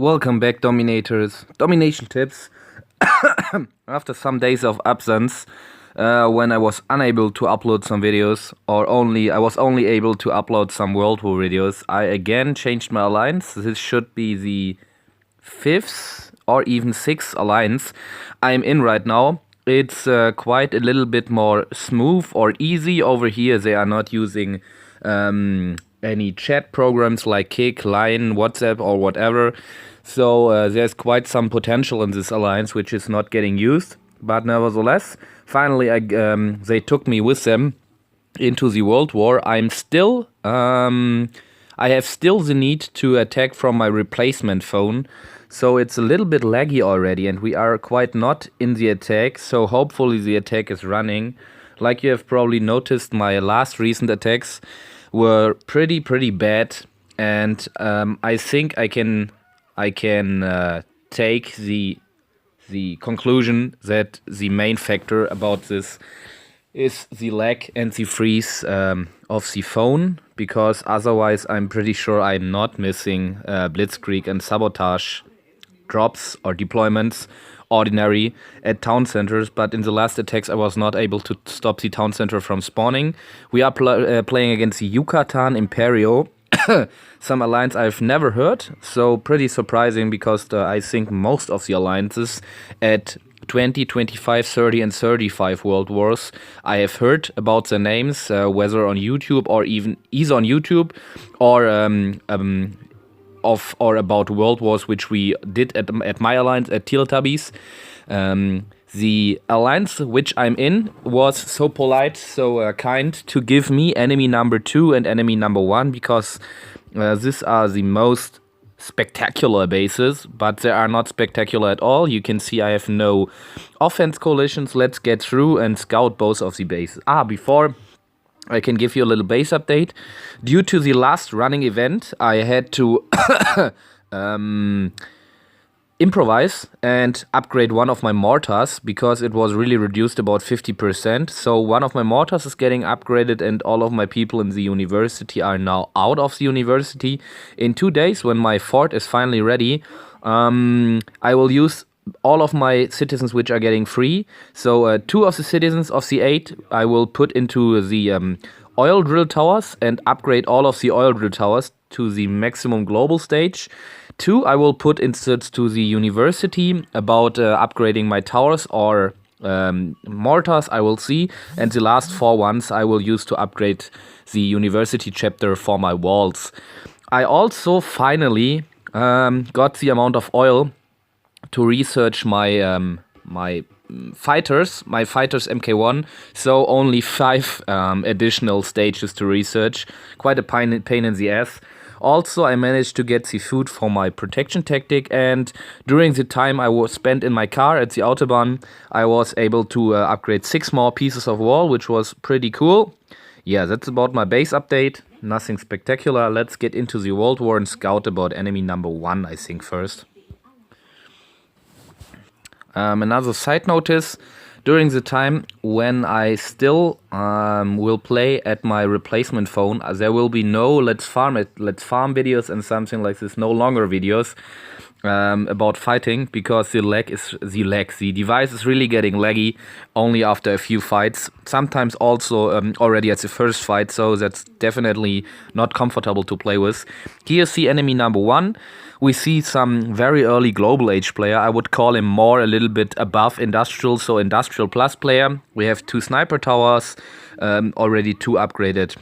Welcome back, Dominators. Domination tips. After some days of absence, when I was unable to upload some videos, I was only able to upload some World War videos, I again changed my alliance. This should be the 5th or even 6th alliance I'm in right now. It's quite a little bit more smooth or easy over here. They are not using any chat programs like Kik, Line, WhatsApp or whatever. So there's quite some potential in this alliance which is not getting used. But nevertheless, finally they took me with them into the World War. I have still the need to attack from my replacement phone. So it's a little bit laggy already and we are quite not in the attack. So hopefully the attack is running. Like you have probably noticed, my last recent attacks were pretty bad. And I think I can take the conclusion that the main factor about this is the lag and the freeze of the phone, because otherwise I'm pretty sure I'm not missing blitzkrieg and sabotage drops or deployments ordinary at town centers, but in the last attacks I was not able to stop the town center from spawning. We are playing against the Yucatan Imperio. Some alliance I've never heard, so pretty surprising, because I think most of the alliances at 20, 25, 30 and 35 World Wars I have heard about the names, whether on YouTube or even either on YouTube or about World Wars which we did at my alliance at Teletubbies. The alliance which I'm in was so polite, so kind to give me enemy number 2 and enemy number 1, because these are the most spectacular bases, but they are not spectacular at all. You can see I have no offense coalitions. Let's get through and scout both of the bases. Before I can give you a little base update. Due to the last running event, I had to improvise and upgrade one of my mortars, because it was really reduced about 50%. So one of my mortars is getting upgraded and all of my people in the university are now out of the university. In 2 days, when my fort is finally ready, I will use all of my citizens which are getting free. So 2 of the citizens of the 8 I will put into the oil drill towers and upgrade all of the oil drill towers to the maximum global stage. 2 I will put instead to the university about upgrading my towers or mortars, I will see. And the last 4 ones I will use to upgrade the university chapter for my walls. I also finally got the amount of oil to research my fighters MK1, so only 5 additional stages to research. Quite a pain in the ass. Also, I managed to get the food for my protection tactic, and during the time I was spent in my car at the Autobahn, I was able to upgrade 6 more pieces of wall, which was pretty cool. Yeah, that's about my base update. Nothing spectacular. Let's get into the World War and scout about enemy number 1, I think, first. Another side notice, during the time when I still will play at my replacement phone, there will be no let's farm videos and something like this, no longer videos about fighting, because the device is really getting laggy only after a few fights, sometimes also already at the first fight, so that's definitely not comfortable to play with. Here you see enemy number 1. We see some very early global age player. I would call him more a little bit above industrial, so industrial plus player. We have 2 sniper towers, already 2 upgraded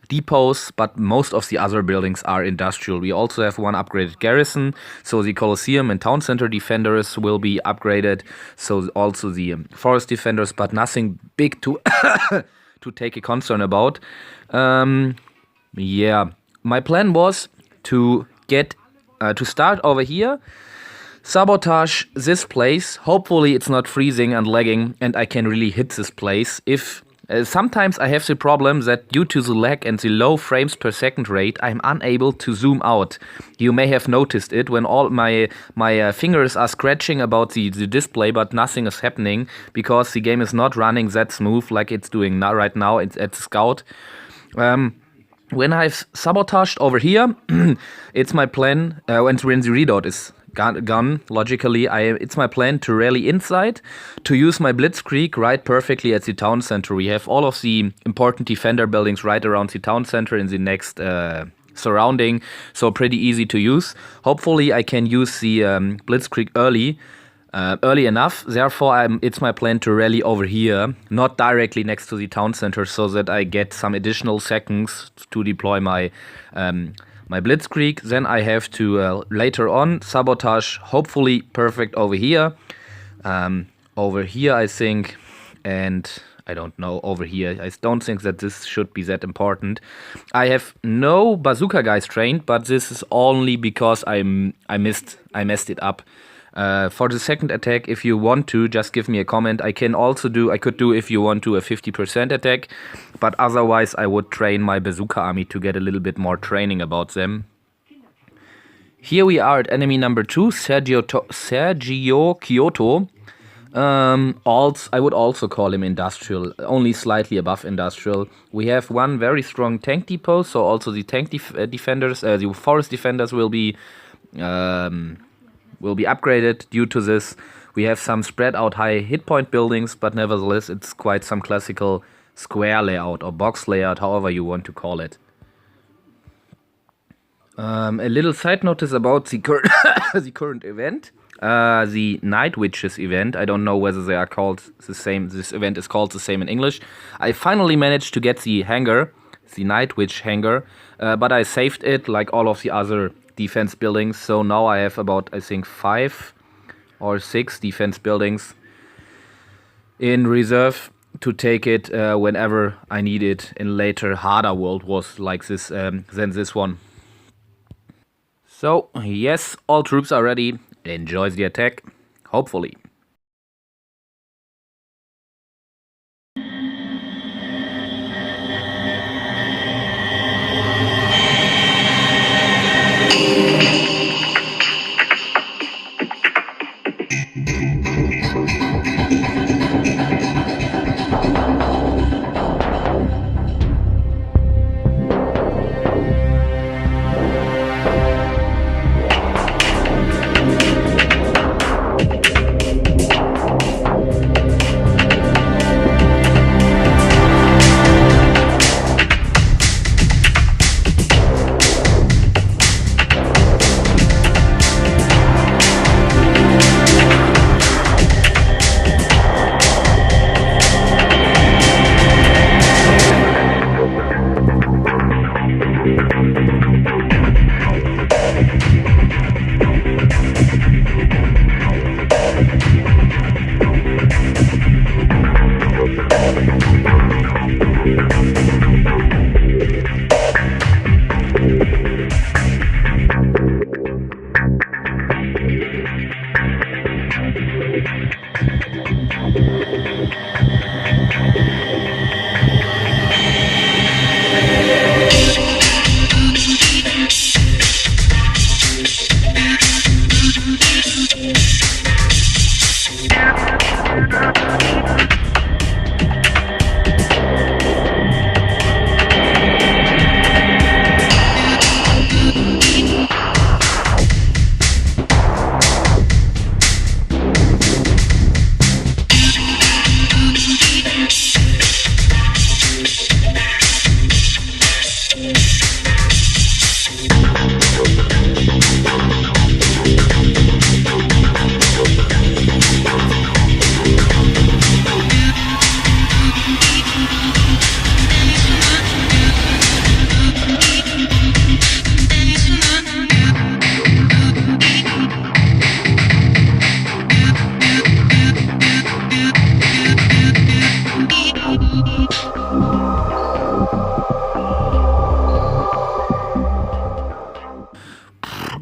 depots, but most of the other buildings are industrial. We also have 1 upgraded garrison, so the Colosseum and town center defenders will be upgraded, so also the forest defenders, but nothing big to to take a concern about. Yeah, my plan was to get to start over here, sabotage this place. Hopefully it's not freezing and lagging and I can really hit this place. If sometimes I have the problem that due to the lag and the low frames per second rate, I'm unable to zoom out. You may have noticed it when all my fingers are scratching about the display, but nothing is happening, because the game is not running that smooth like it's doing now right now. It's at Scout. When I've sabotaged over here, it's my plan, when the readout is gone, logically, it's my plan to rally inside, to use my blitzkrieg right perfectly at the town center. We have all of the important defender buildings right around the town center in the next surrounding, so pretty easy to use. Hopefully I can use the blitzkrieg early enough. Therefore, it's my plan to rally over here, not directly next to the town center, so that I get some additional seconds to deploy my my blitzkrieg. Then I have to later on sabotage, hopefully perfect over here. Over here, I think, and I don't know, over here. I don't think that this should be that important. I have no bazooka guys trained, but this is only because I messed it up. For the second attack, if you want to, just give me a comment. I could do if you want to a 50% attack, but otherwise I would train my bazooka army to get a little bit more training about them. Here we are at enemy number 2, Sergio Kyoto. I would also call him industrial, only slightly above industrial. We have one very strong tank depot, so also the tank defenders, the forest defenders will be upgraded due to this. We have some spread out high hit point buildings, but nevertheless it's quite some classical square layout or box layout, however you want to call it. A little side notice about the current event. The Night Witches event. I don't know whether they are called the same. This event is called the same in English. I finally managed to get the hangar, the Night Witch hangar, but I saved it like all of the other defense buildings. So now I have about, I think, 5 or 6 defense buildings in reserve to take it whenever I need it in later harder world wars like this than this one. So yes, all troops are ready. Enjoys the attack, hopefully.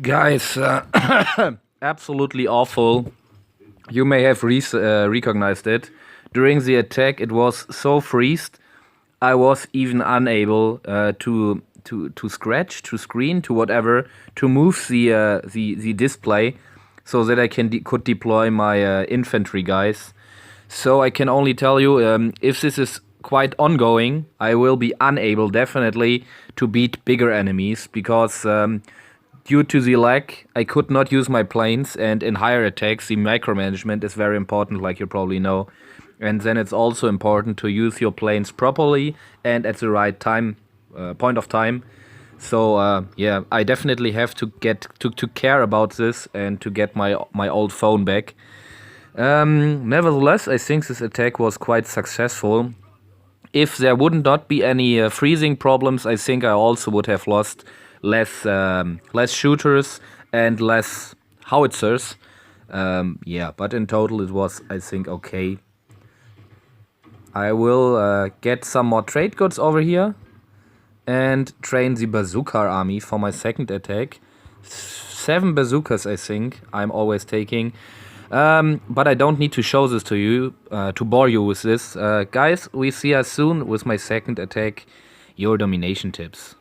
Guys, absolutely awful. You may have recognized it. During the attack, it was so freezed. I was even unable to scratch, to screen, to whatever, to move the display, so that I could deploy my infantry guys. So I can only tell you, if this is quite ongoing, I will be unable definitely to beat bigger enemies, because due to the lag, I could not use my planes, and in higher attacks, the micromanagement is very important, like you probably know. And then it's also important to use your planes properly and at the right time, point of time. So yeah, I definitely have to get to care about this and to get my old phone back. Nevertheless, I think this attack was quite successful. If there would not be any freezing problems, I think I also would have lost less shooters and less howitzers. Yeah, but in total it was, I think, okay. I will get some more trade goods over here and train the bazooka army for my second attack. 7 bazookas, I think, I'm always taking. But I don't need to show this to you, to bore you with this. Guys, we see us soon with my second attack, your domination tips.